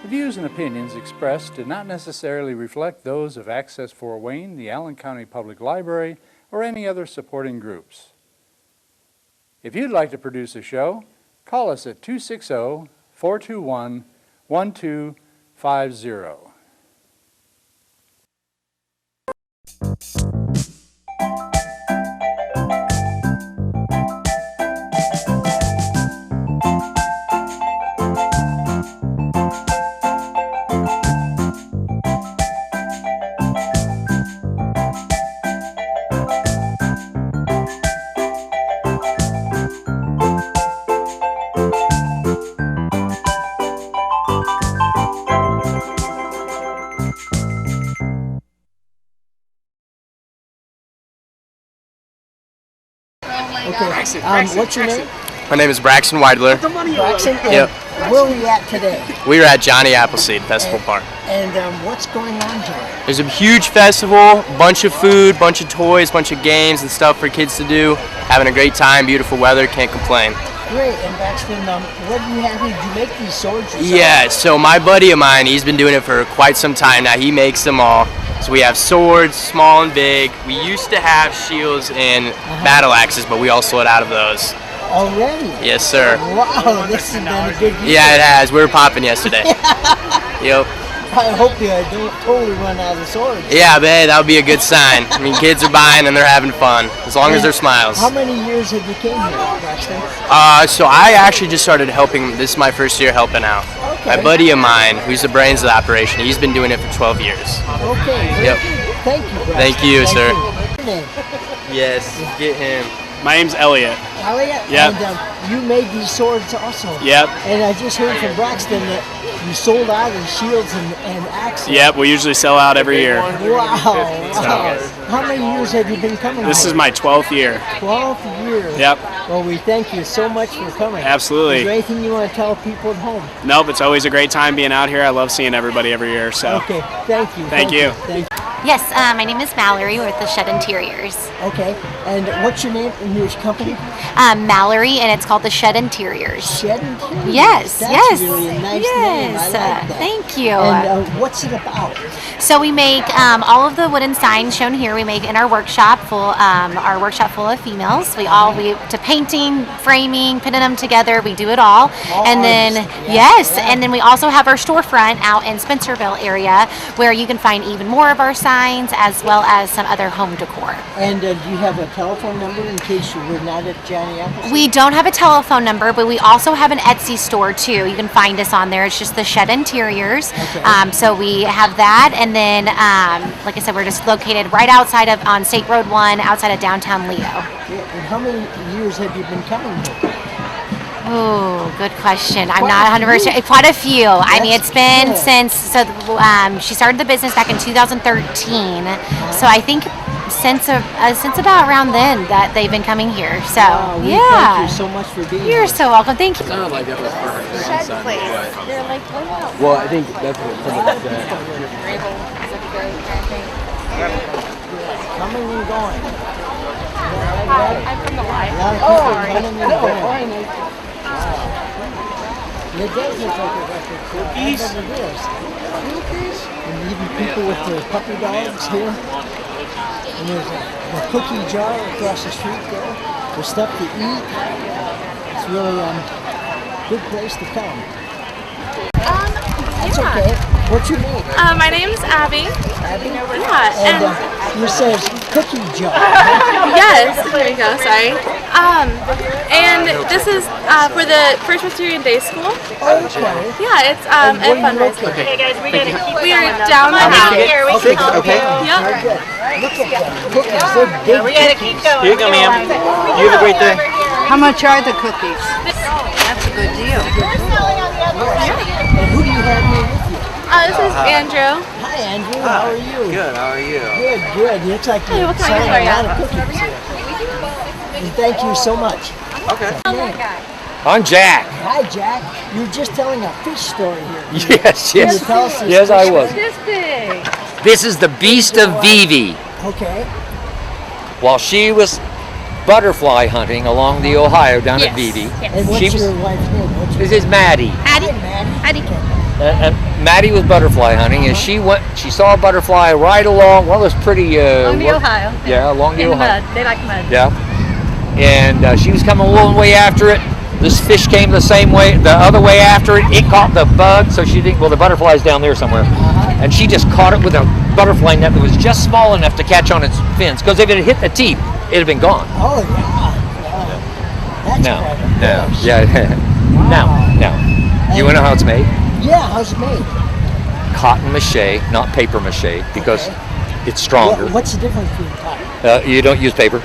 The views and opinions expressed do not necessarily reflect those of Access Fort Wayne, the Allen County Public Library, or any other supporting groups. If you'd like to produce a show, call us at 260-421-1250. Okay. What's your name? My name is Braxton Weidler. Braxton? Yep. Where are we at today? We are at Johnny Appleseed Festival Park. And what's going on here? There's a huge festival, bunch of food, bunch of toys, bunch of games and stuff for kids to do. Having a great time, beautiful weather, can't complain. Great. And Braxton, what do you have here? Did you make these swords yourself? Yeah, so my buddy of mine, he's been doing it for quite some time now. He makes them all. So we have swords, small and big. We used to have shields and battle axes, but we all sold out of those. Already? Yes, sir. Wow, this has been a good year. Yeah, it has. We were popping yesterday. Yep. I hope you don't totally run out of swords. Yeah, but hey, that would be a good sign. I mean, kids are buying and they're having fun, as long as they're smiles. How many years have you came here, Braxton? So I actually just started helping. This is my first year helping out. Okay. My buddy of mine, who's the brains of the operation, he's been doing it for 12 years. Okay. Yep. Thank you, Braxton. Thank you, sir. Your name? Yes, get him. My name's Elliot. Elliot? Yep. And you made these swords also. Yep. And I just heard from Braxton that you sold out of shields and axes. Yep, we usually sell out every year. Wow. How many years have you been coming This here? is my 12th year. 12 years. Yep. Well, we thank you so much for coming. Absolutely. Is there anything you want to tell people at home? Nope, it's always a great time being out here. I love seeing everybody every year. So. Okay, thank you. Thank you. Thank you. Yes, my name is Mallory with the Shed Interiors. Okay, and what's your name and your company? Mallory, and it's called the Shed Interiors. Shed Interiors? Yes, That's yes. really a nice yes. name. I like that. Thank you. And what's it about? So we make all of the wooden signs shown here. We make in our workshop full of females. We to painting, framing, putting them together. We do it all. And then and then we also have our storefront out in Spencerville area where you can find even more of our signs as well as some other home decor. And do you have a telephone number in case you were not at Johnny Appleseed? We don't have a telephone number, but we also have an Etsy store too. You can find us on there. It's just the Shed Interiors. Okay. So we have that, and then like I said, we're just located right outside on State Road 1, outside of downtown Leo. And how many years have you been coming here? Oh, good question. I'm not 100%. Quite a few. I mean, it's been since she started the business back in 2013. So I think since about around then that they've been coming here. So Thank you so much for being here. You're so welcome. Thank you. Sounded like that was perfect. Shed place. They're like, well, I think that's what somebody said. Coming and going. I'm from the live. It does look like a record. Cookies? It is. Cookies? And even people with their puppy dogs here. And there's a cookie jar across the street there. There's stuff to eat. It's really a good place to come. That's okay. What's your name? My name's Abby. Abby? Yeah. And you says cookie jar. Yes. There you go. Sorry. And this is for the First Presbyterian Day School. Okay. Yeah, it's a fundraiser. Okay. Hey guys, we are down the Here we Yep. Okay. Very good. Look at them. Cookies. They're big. We gotta keep going. Here you go, ma'am. You have a great day. How much are the cookies? That's a good deal. And who do you have here with you? This is Andrew. Hi, Andrew. How are you? Good. How are you? Good, good. It looks like Hey, you're what kind of selling a are lot of cookies here. And thank you so much. Okay. I'm Jack. Hi, Jack. You were just telling a fish story here. Yes, Can you yes. tell us this Yes, I fish was. story? This big. This is the Beast of Vivi. Okay. While she was butterfly hunting along the Ohio down at Vivi, And what's she was. your wife's name? This is Maddie. Hi, Maddie. Patty cake. And Maddie was butterfly hunting, and she saw a butterfly right along one of those pretty. Along the Ohio. Yeah, along the In the Ohio. mud. They like mud. Yeah. And she was coming a long way after it. This fish came the other way after it. It caught the bug, so she didn't. Well, the butterfly's down there somewhere, and she just caught it with a butterfly net that was just small enough to catch on its fins. Because if it had hit the teeth, it'd have been gone. Oh, yeah. That's No, quite a no, fish. yeah. Now. You wanna know how it's made? Yeah, how's it made? Cotton mache, not paper mache, because it's stronger. What's the difference between cotton? You don't use paper.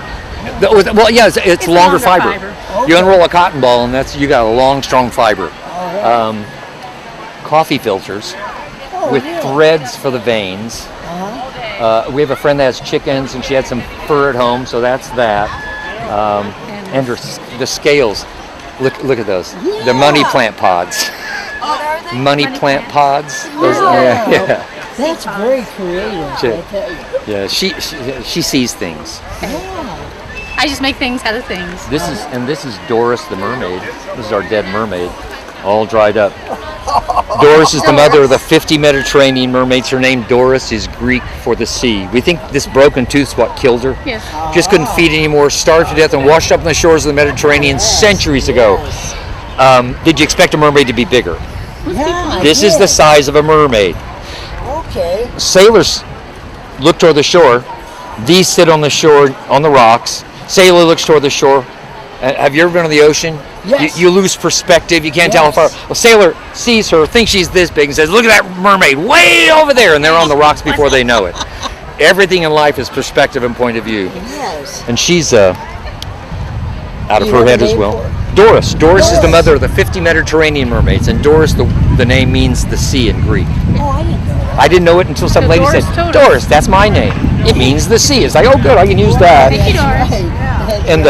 Well, yeah, it's longer fiber. Okay. You unroll a cotton ball, and you got a long, strong fiber. Coffee filters with threads for the veins. We have a friend that has chickens, and she had some fur at home, so that's that. And the scales. Look at those. Yeah. The money plant pods. Money plant pods. Those, yeah. That's very creative, I tell you. Yeah, she sees things. I just make things out of things. This is Doris the mermaid. This is our dead mermaid, all dried up. Doris is the mother of the 50 Mediterranean mermaids. Her name Doris is Greek for the sea. We think this broken tooth's what killed her. Yes. Just couldn't feed anymore, starved to death, and washed up on the shores of the Mediterranean centuries ago. Did you expect a mermaid to be bigger? Yeah, This is the size of a mermaid. Okay. Sailors look toward the shore. These sit on the shore on the rocks. Sailor looks toward the shore. Have you ever been on the ocean? Yes. You lose perspective. You can't tell how far. A sailor sees her, thinks she's this big, and says, "Look at that mermaid way over there," and they're on the rocks before they know it. Everything in life is perspective and point of view. Yes. And she's out of her head as well. Doris. Doris is the mother of the 50 Mediterranean mermaids, and Doris, the name means the sea in Greek. Oh, I didn't know that. I didn't know it until some So lady Doris said, told us. "Doris, that's my name. It means the sea." It's like, oh, good, I can use that. Thank you, Doris. Right. And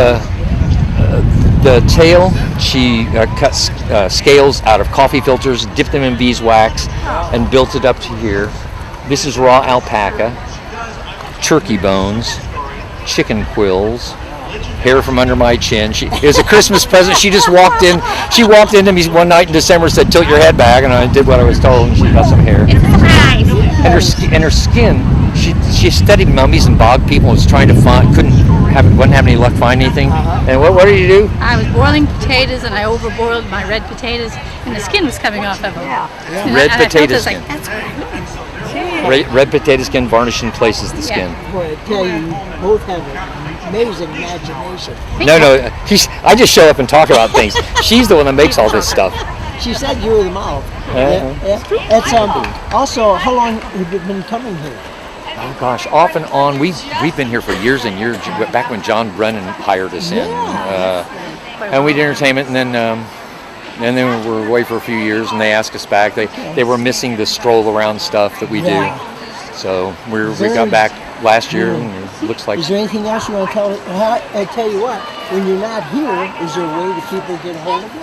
the tail, she cut scales out of coffee filters, dipped them in beeswax, and built it up to here. This is raw alpaca, turkey bones, chicken quills, hair from under my chin. It was a Christmas present. She just walked in. She walked into me one night in December, said, "Tilt your head back," and I did what I was told, and she got some hair. And her skin, she studied mummies and bog people, and was trying to wasn't having any luck finding anything. And what did you do? I was boiling potatoes and I overboiled my red potatoes and the skin was coming off of them. And Red I felt potato it was skin. like, that's Red potato skin varnished in places the skin. Boy, I tell you, you both have an amazing imagination. No, I just show up and talk about things. She's the one that makes all this stuff. She said you were the model. It's also, how long have you been coming here? Oh gosh, off and on. We've been here for years and years. Back when John Brennan hired us in, and we did entertainment, and then we were away for a few years, and they asked us back. They were missing the stroll around stuff that we do, so we got back last year, and it looks like. Is there anything else you want to tell? I tell you what, when you're not here, is there a way that people get a hold of you?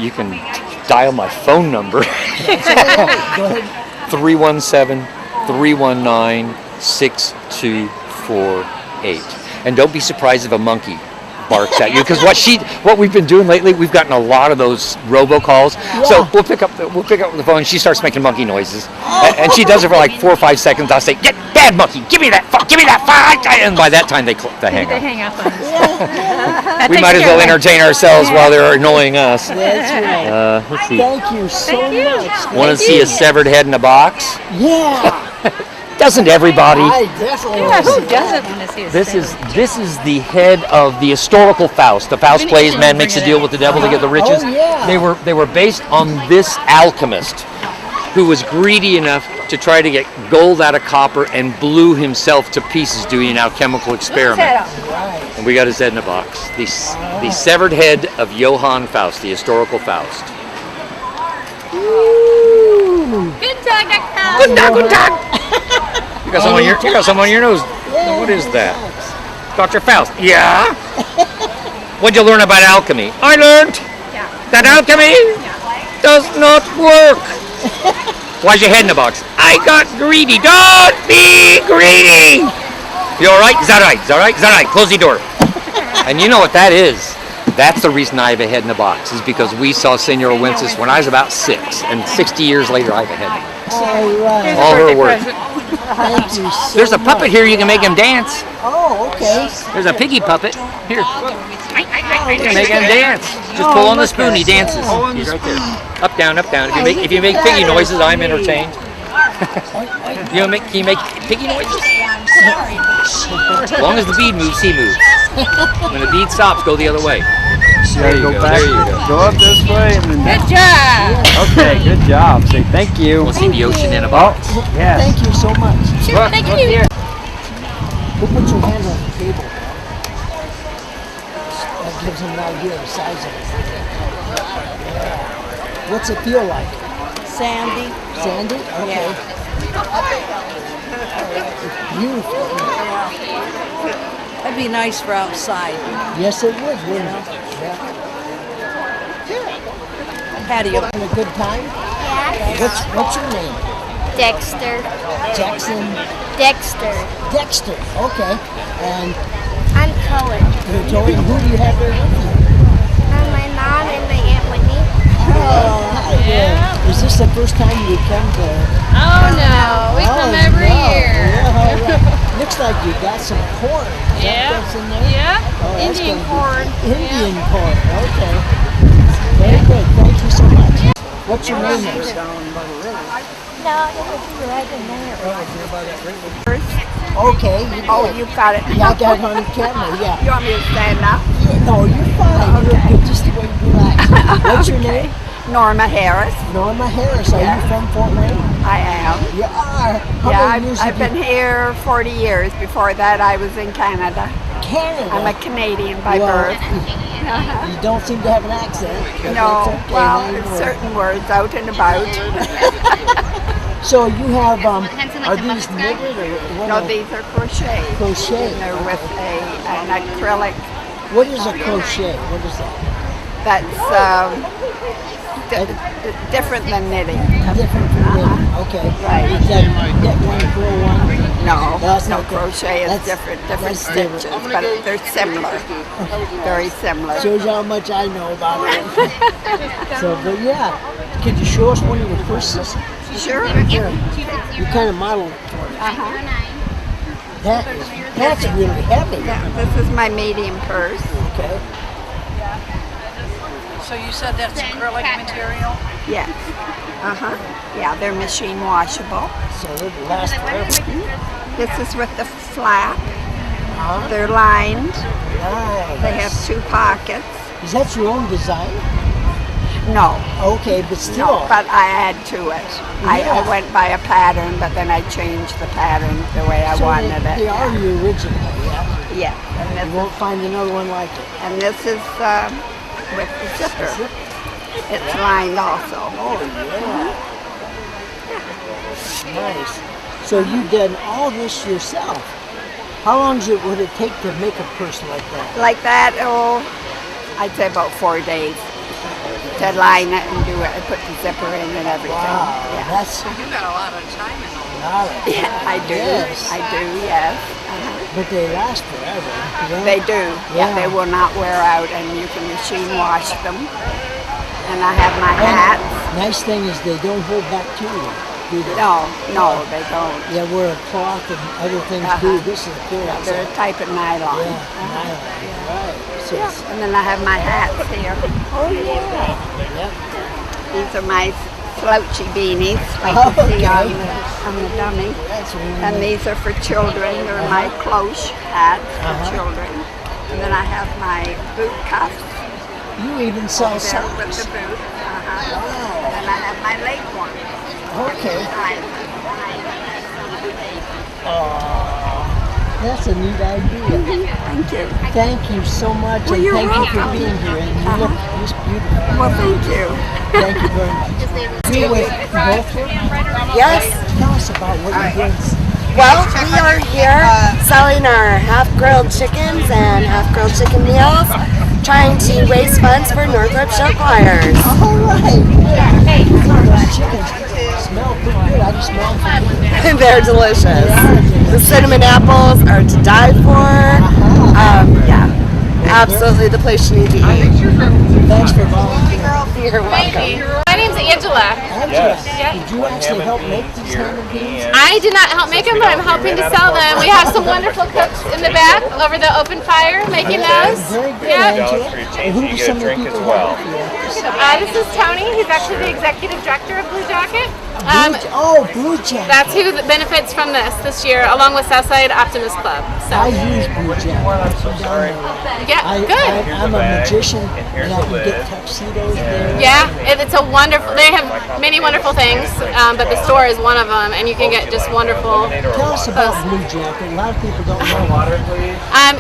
You can dial my phone number. Go ahead. 317-319-6248. And don't be surprised if a monkey barks at you, because what we've been doing lately, we've gotten a lot of those robocalls. So we'll pick up the phone, and she starts making monkey noises, and she does it for like 4 or 5 seconds. I'll say, "Get bad monkey, give me that phone, and by that time they hang they up. hang up on us. We might as well entertain ourselves while they're annoying us. That's right. Let's see. Thank you so much. Want to see a severed head in a box? Yeah. Doesn't everybody? I definitely Yeah, want to who see doesn't want to see a This seven? is the head of the historical Faust. The Faust plays man makes a deal with the devil to get the riches. Oh, yeah. They were based on this alchemist who was greedy enough to try to get gold out of copper and blew himself to pieces doing an alchemical experiment. And we got his head in a box. The severed head of Johann Faust, the historical Faust. Good dog, Good dog, good dog. You got some on your nose. What is that? Dr. Faust. Yeah? What'd you learn about alchemy? I learned that alchemy does not work. Why's your head in the box? I got greedy. Don't be greedy. You all right? Is that right? Is that right? Is that right? Close the door. And you know what that is? That's the reason I have a head in the box, is because we saw Senora Wences when I was about 6, and 60 years later I have a head in the box. All right. All her work. Thank you so There's a much. puppet here, you can make him dance. Oh, okay. There's a piggy puppet. Here. You can make him dance. Just pull on the spoon, he dances. He's right there. Up, down, up, down. If you make piggy noises, I'm entertained. Can you make piggy noises? As long as the bead moves, he moves. When the bead stops, go the other way. There you go. There you go. Go up this way and then. Good job. Okay, good job. Say thank you. We'll see the ocean in a box. Yes. Thank you so much. Sure, thank you. Who puts your hand on the table? That gives them an idea of the size of it. Yeah. What's it feel like? Sandy. Sandy? Okay. It's beautiful. That'd be nice for outside. Yes, it would, wouldn't it? Yeah. Patio. Having a good time? Yeah. What's your name? Dexter. Jackson Dexter. Dexter. Okay. And I'm Cohen. who do you have there with you? My mom and my Aunt Whitney. Oh, hi there. Is this the first time you come to? Oh no, we come every year. Yeah, all right. Looks like you got some corn. Is that what's in there? Yeah. Oh, that's Indian gonna be- corn. Indian corn. Okay. Very good. Thank you so much. What's your name? Is? No, it was right in there. Okay. You've got it. Yeah, I got it on the camera. Yeah. You want me to stand up? No, you're fine. You're good. Just the way you relax. What's your name? Norma Harris. Norma Harris. Are you from Fort Wayne? I am. You are. How Yeah, many years I've have been you- here 40 years. Before that, I was in Canada. Canada. I'm a Canadian by Well, birth. You don't seem to have an accent. but No, that's okay. well, Now you it's will. certain words out and about. So you have are these knitted or what? No, these are crochet. Crochet. And they're with an acrylic. What is a crochet? What is that? That's different than knitting. Different from knitting. Okay. Right. Is that knit one, curl one? No, That's no, not the- crochet is that's- different that's stitches, different. but they're similar. Very similar. Shows you how much I know about it. So, but yeah, could you show us one of your purses? Sure. Here. You kind of modeled it for us. That's really heavy. Yeah, this is my medium purse. Okay. So you said that's acrylic material? Yes. Yeah, they're machine washable. So it lasts forever. This is with the flap. They're lined. Nice. They have 2 pockets. Is that your own design? No. Okay, but still. No, but I add to it. I went by a pattern, but then I changed the pattern the way I So wanted they it. are the original, yeah. Yeah. You won't find another one like it. And this is with the zipper. It's lined also. Oh, yeah. Nice. So you did all this yourself. How long would it take to make a purse like that? Like that, I'd say about 4 days to line it and do it. I put the zipper in and everything. Wow, Yeah. that's You got a lot of time in all not a Yeah, I do. Yes. I do, yes. But they last forever. Yeah. They do. Yeah. They will not wear out, and you can machine wash them. And I have my hats. Nice thing is they don't hold bacteria, do they? No, they don't. Yeah, where a cloth and other things do. This is good. They're a type of nylon. Yeah, nylon. Right. So it's- And then I have my hats here. Oh yeah. Yep. These are my slouchy beanies, like you see on the dummy. That's really And these are for children. They're my cloche hats for children. And then I have my boot cuffs. You even sell There with the socks. boot. Wow. And I have my leg one. Okay. That's a neat idea. Thank you. Thank you so much, Well, and you're thank you for welcome. being here. And you look just beautiful. Well, thank you. Thank you very much. You with both of them? Yes. Tell us about what you're doing. Well, we are here selling our half-grilled chickens and half-grilled chicken meals, trying to raise funds for Northrop Show Choirs. All right. Hey, those chickens smell pretty good. I just smell them from here. They're delicious. The cinnamon apples are to die for. Yeah. Absolutely the place you need to eat. Thanks for volunteering. You're welcome. My name's Angela. Angela, did you actually help make these ham and beans? I did not help make them, but I'm helping to sell them. We have some wonderful cooks in the back over the open fire making those. Very good, Yeah. Angela. And who do some of the people help you? This is Tony. He's actually the executive director of Blue Jacket. Blue Jacket. That's who benefits from this year, along with Southside Optimist Club. So. I use Blue Jacket. Yeah, good. I'm a magician, and I can get tuxedos there. Yeah, it's a wonderful. They have many wonderful things, but the store is one of them, and you can get just wonderful. Tell us about Blue Jacket. A lot of people don't know.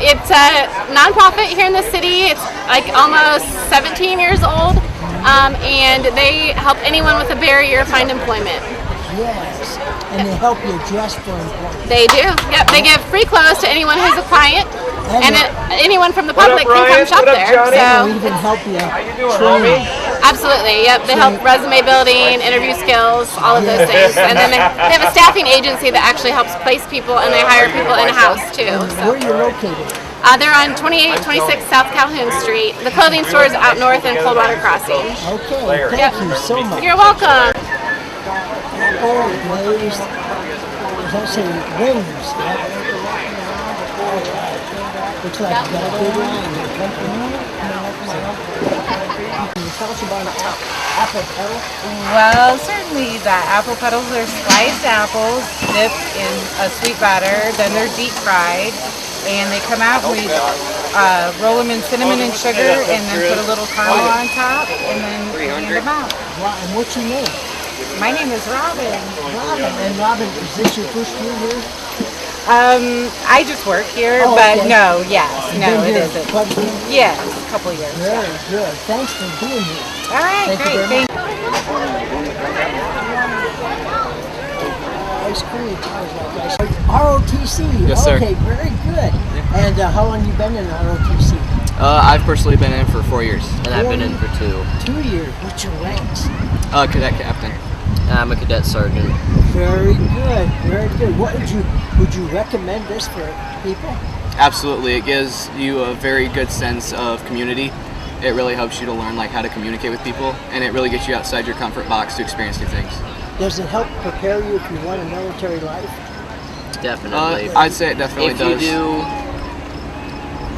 It's a nonprofit here in the city. It's like almost 17 years old, and they help anyone with a barrier find employment. Yes, and they help you dress for employment. They do. Yep, they give free clothes to anyone who's a client, and then anyone from the public can come shop there. So we even help you train. Absolutely. Yep, they help resume building, interview skills, all of those things, and then they have a staffing agency that actually helps place people, and they hire people in house too. Where are you located? They're on 2826 South Calhoun Street. The clothing store is out north in Coldwater Crossing. Okay, thank you so much. You're welcome. Apple glazed, does that say wings? Looks like you got a good line. Can you tell us about apple petals? Well, certainly the apple petals are sliced apples dipped in a sweet batter, then they're deep fried, and they come out, we roll them in cinnamon and sugar, and then put a little caramel on top, and then hand them out. Wow, and what's your name? My name is Robin. Robin. And Robin, is this your first year here? I just work here, Oh, but okay. no, yes, You've no, been it here isn't. quite a bit? Yes, a couple years. Very good. Thanks for being here. All right, Thank you great. very Thank Ice cream. ROTC. Yes, sir. Okay, very good. And how long you been in ROTC? I've personally been in for 4 years. And I've been in for 2. 2 years. What's your ranks? Cadet captain. I'm a cadet sergeant. Very good. Very good. What would you recommend this for people? Absolutely. It gives you a very good sense of community. It really helps you to learn how to communicate with people, and it really gets you outside your comfort box to experience new things. Does it help prepare you if you want a military life? Definitely. I'd say it definitely does. If you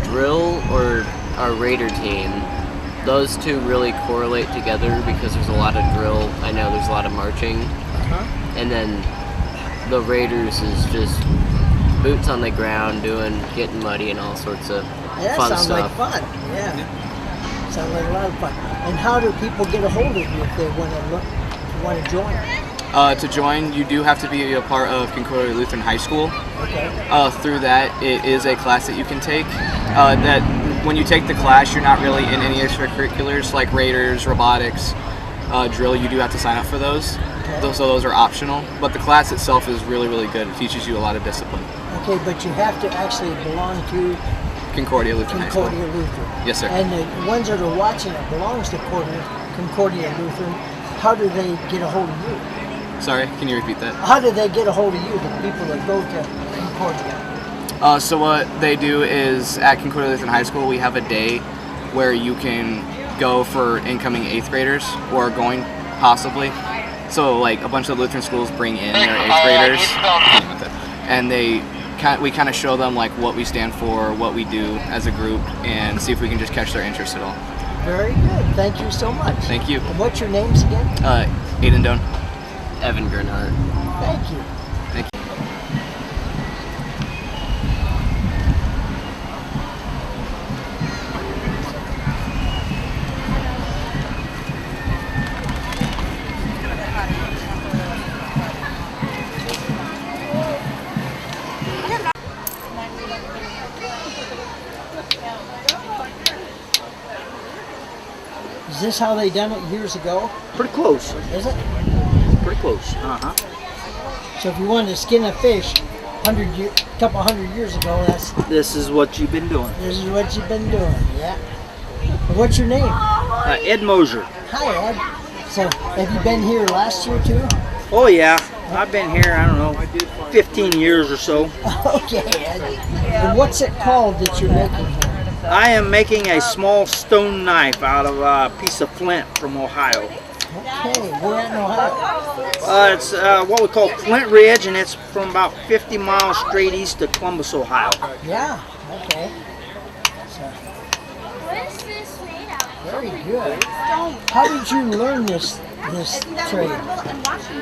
do drill or our Raider team, those two really correlate together because there's a lot of drill. I know there's a lot of marching. And then the Raiders is just boots on the ground, getting muddy and all sorts of That fun sounds stuff. like fun. Yeah. Sounds like a lot of fun. And how do people get a hold of you if they want to join? To join, you do have to be a part of Concordia Lutheran High School. Okay. Through that, it is a class that you can take. That when you take the class, you're not really in any extracurriculars like Raiders, robotics, drill. You do have to sign up for those. Okay. So those are optional. But the class itself is really, really good. It teaches you a lot of discipline. Okay, but you have to actually belong to Concordia Lutheran High School. Concordia Lutheran. Yes, sir. And the ones that are watching it belongs to Concordia Lutheran. How do they get a hold of you? Sorry, can you repeat that? How do they get a hold of you, the people that go to Concordia? So what they do is at Concordia Lutheran High School, we have a day where you can go for incoming 8th graders or going possibly. So a bunch of Lutheran schools bring in their 8th graders, and we kind of show them what we stand for, what we do as a group, and see if we can just catch their interest at all. Very good. Thank you so much. Thank you. And what's your names again? Aiden Doan. Evan Gernhardt. Thank you. Thank you. Is this how they done it years ago? Pretty close. Is it? Pretty close. So if you wanted to skin a fish, couple hundred years ago, This is what you've been doing. This is what you've been doing. Yeah. And what's your name? Ed Moser. Hi, Ed. So have you been here last year too? Oh yeah, I've been here, I don't know, 15 years or so. Okay, Ed. And what's it called that you're making here? I am making a small stone knife out of a piece of flint from Ohio. Okay, where at in Ohio? It's what we call Flint Ridge, and it's from about 50 miles straight east of Columbus, Ohio. Yeah, okay. So, very good. How did you learn this trade?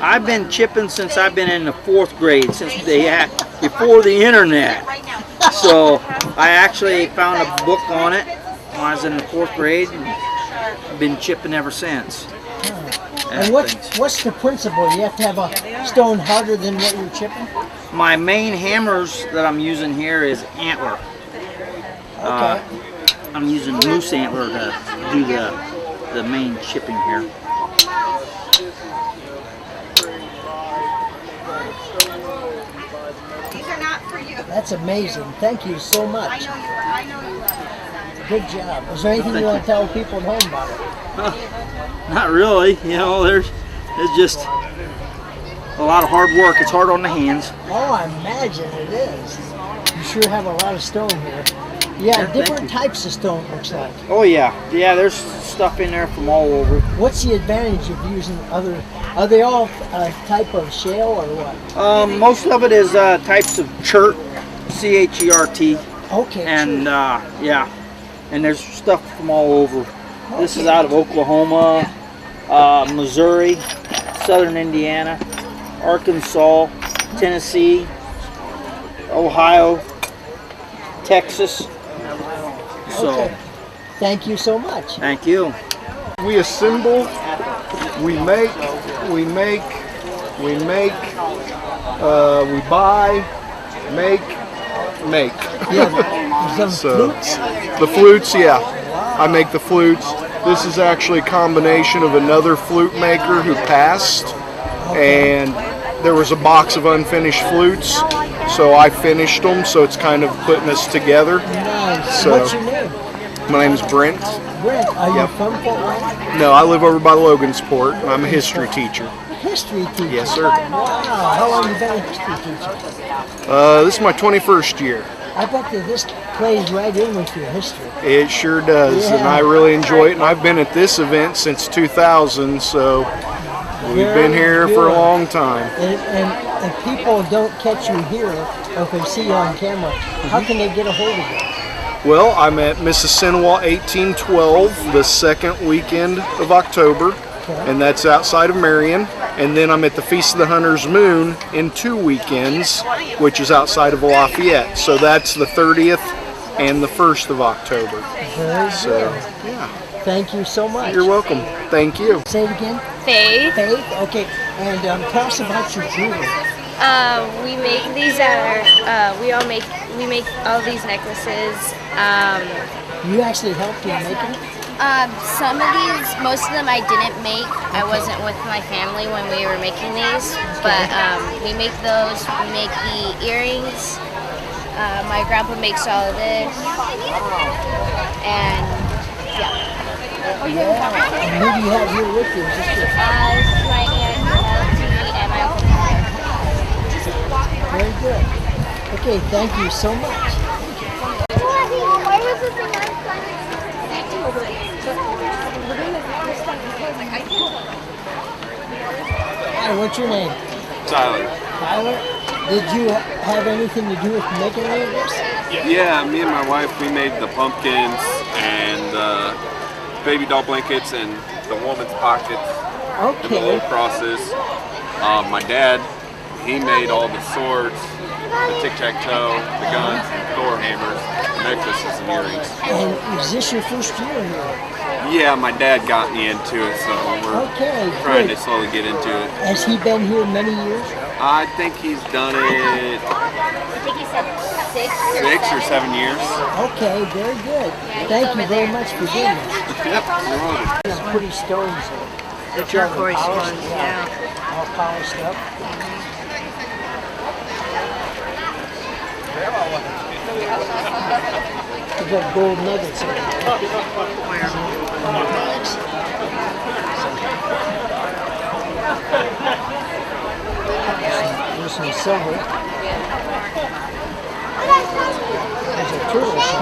I've been chipping since I've been in the 4th grade, since they had, before the internet. So I actually found a book on it when I was in the 4th grade, and I've been chipping ever since. And what's the principle? You have to have a stone harder than what you're chipping? My main hammers that I'm using here is antler. Okay. I'm using moose antler to do the main chipping here. That's amazing. Thank you so much. Good job. Is there anything you want to tell people at home about it? Not really. You know, it's just a lot of hard work. It's hard on the hands. Oh, I imagine it is. You sure have a lot of stone here. Yeah, different types of stone, looks like. Oh yeah, yeah. There's stuff in there from all over. What's the advantage of using other? Are they all a type of shale or what? Most of it is types of chert, C-H-E-R-T. Okay. And yeah, and there's stuff from all over. Okay. This is out of Oklahoma, Missouri, Southern Indiana, Arkansas, Tennessee, Ohio, Texas. So, okay. Thank you so much. Thank you. We assemble, we make, we buy, make. Yeah, so, flutes? The flutes, yeah. I make the flutes. This is actually a combination of another flute maker who passed, and there was a box of unfinished flutes, so I finished them, so it's kind of putting us together. Nice. So, what's your name? My name is Brent. Brent, are you from Fort Wayne? No, I live over by Logansport. I'm a history teacher. History teacher? Yes, sir. Wow. How long have you been a history teacher? This is my 21st year. I bet that this plays right in with your history. It sure does, and I really enjoy it. And I've been at this event since 2000, so we've been here for a long time. And if people don't catch you here, or if they see you on camera, how can they get a hold of you? Well, I'm at Mrs. Sinawat 1812 the second weekend of October, and that's outside of Marion. And then I'm at the Feast of the Hunter's Moon in 2 weekends, which is outside of Lafayette. So that's the 30th and the 1st of October. Very so, good. yeah. Thank you so much. You're welcome. Thank you. Say it again. Faith. Faith. Okay. And tell us about your jewelry. We make these we make all these necklaces. You actually helped in making it? Some of these, most of them I didn't make. I wasn't with my family when we were making these, but we make those. We make the earrings. My grandpa makes all of this, and yeah. Yeah. And who do you have here with you? This is my aunt Melody and my uncle. Very good. Okay, thank you so much. Hi, what's your name? Tyler. Tyler? Did you have anything to do with making any of this? Yeah, me and my wife, we made the pumpkins and the baby doll blankets and the woman's pockets and the little crosses. My dad, he made all the swords, the tic-tac-toe, the guns, door hammers, the necklaces and earrings. And is this your first year here? Yeah, my dad got me into it, so we're trying to slowly get into it. Has he been here many years? I think he's done it I think he said 6 or 7 years. Okay, very good. Thank you very much for doing this. Yep, you're welcome. These pretty stones. The turquoise ones, yeah. All polished up. You got gold nuggets in it. There's some silver. There's a turtle shell.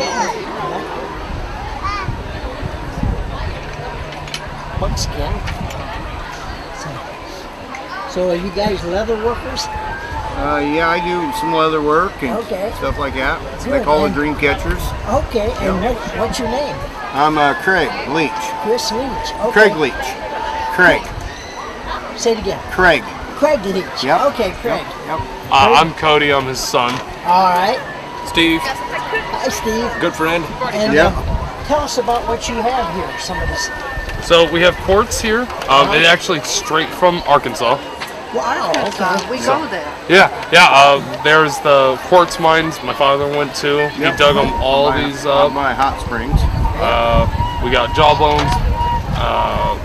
buckskin. So are you guys leather workers? Yeah, I do some leather work and stuff like that. Good. They call it And- dream catchers. Okay, and what's your name? I'm Craig Leach. Chris Leach. Okay. Craig Leach. Craig. Say it again. Craig. Craig Leach. Yep. Okay, Craig. Yep. I'm Cody. I'm his son. All right. Steve. Hi, Steve. Good friend. And tell us about what you have here. Some of this. So we have quartz here. It's actually straight from Arkansas. Wow. Okay. We go there. Yeah. There's the quartz mines my father went to. He dug them all these up. My hot springs. We got jawbones.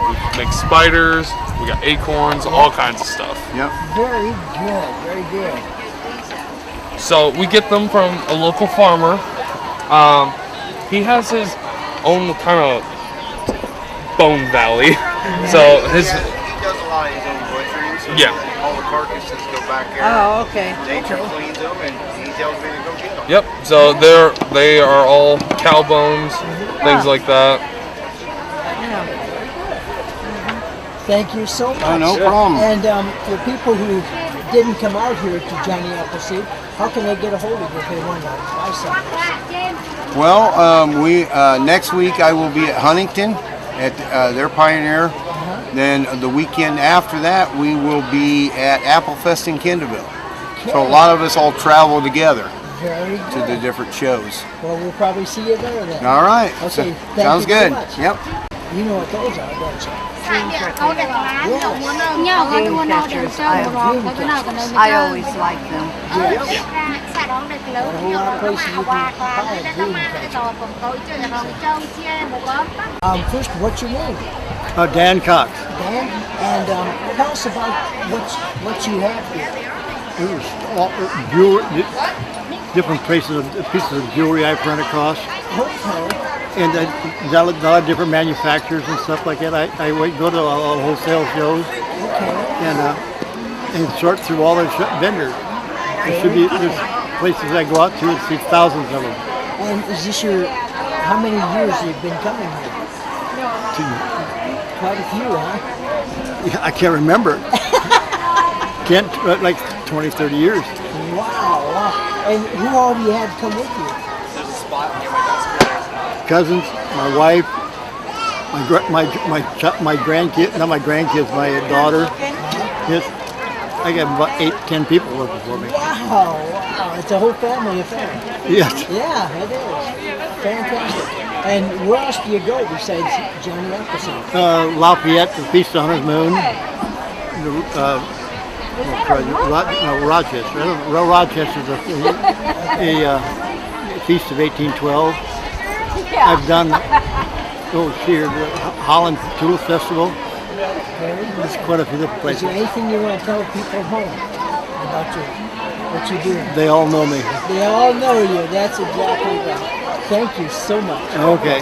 We make spiders. We got acorns. All kinds of stuff. Yep. Very good. Very good. So we get them from a local farmer. He has his own kind of bone valley. So his He does a lot of his own butchering. So all the carcasses go back there. Oh, okay. Nature cleans them, and he tells me to go get them. Yep. So they are all cow bones, things like that. Thank you so much. Oh, no problem. And for people who didn't come out here to Johnny Appleseed, how can they get a hold of you if they want to buy something? Well, we next week I will be at Huntington at their Pioneer. Then the weekend after that we will be at Applefest in Kendallville. So a lot of us all travel together Very to good. the different shows. Well, we'll probably see you there then. All right. Okay. So- Thank sounds you so good. much. Yep. You know what those are, don't you? I always like them. First, what's your name? Dan Cox. Dan? And tell us about what you have here. There's all jewelry, different pieces of jewelry I've run across. Okay. And a lot of different manufacturers and stuff like that. I go to all wholesale shows and sort through all their vendors. There's places I go out to and see thousands of them. And is this how many years you've been coming here? Quite a few, huh? Yeah, I can't remember. Like 20, 30 years. Wow. And who all have you had come with you? Cousins, my wife, my grandkids, not my grandkids, my daughter. Yes, I got about 8, 10 people working for me. Wow. It's a whole family affair. Yes. Yeah, it is. Fantastic. And where else do you go besides Johnny Appleseed? Lafayette, the Feast of the Hunter's Moon. Rochester. Rochester's a Feast of 1812. I've done here the Holland Tulip Festival. There's quite a few different Is places. there anything you want to tell people at home about what you do? They all know me. They all know you. That's exactly right. Thank you so much. Okay.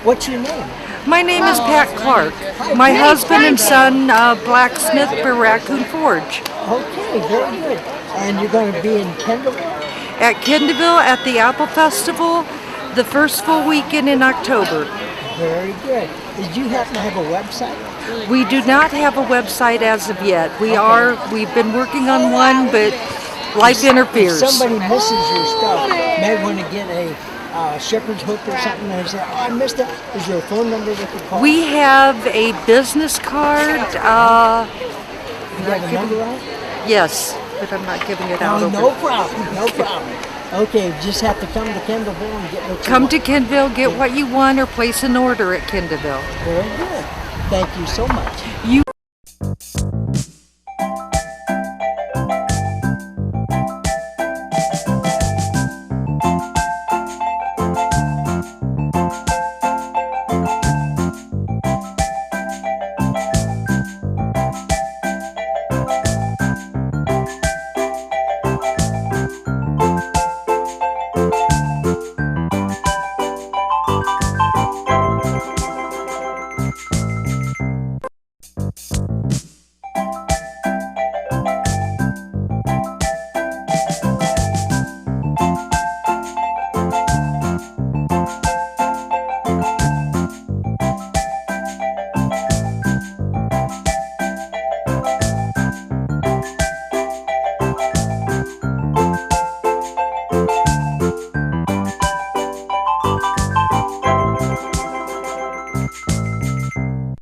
What's your name? My name is Pat Clark. My husband and son blacksmith for Raccoon Forge. Okay, very good. And you're going to be in Kendallville? At Kendallville at the Apple Festival, the first full weekend in October. Very good. Did you happen to have a website? We do not have a website as of yet. We've been working on one, but life interferes. If somebody misses your stuff, may want to get a shepherd's hook or something, and say, oh, I missed it. Is there a phone number they could call? We have a business card. You got a number on it? Yes, but I'm not giving it out. Oh, no problem. No problem. Okay, just have to come to Kendallville and get what you Come want. to Kendallville, get what you want, or place an order at Kendallville. Very good. Thank you so much. You You you.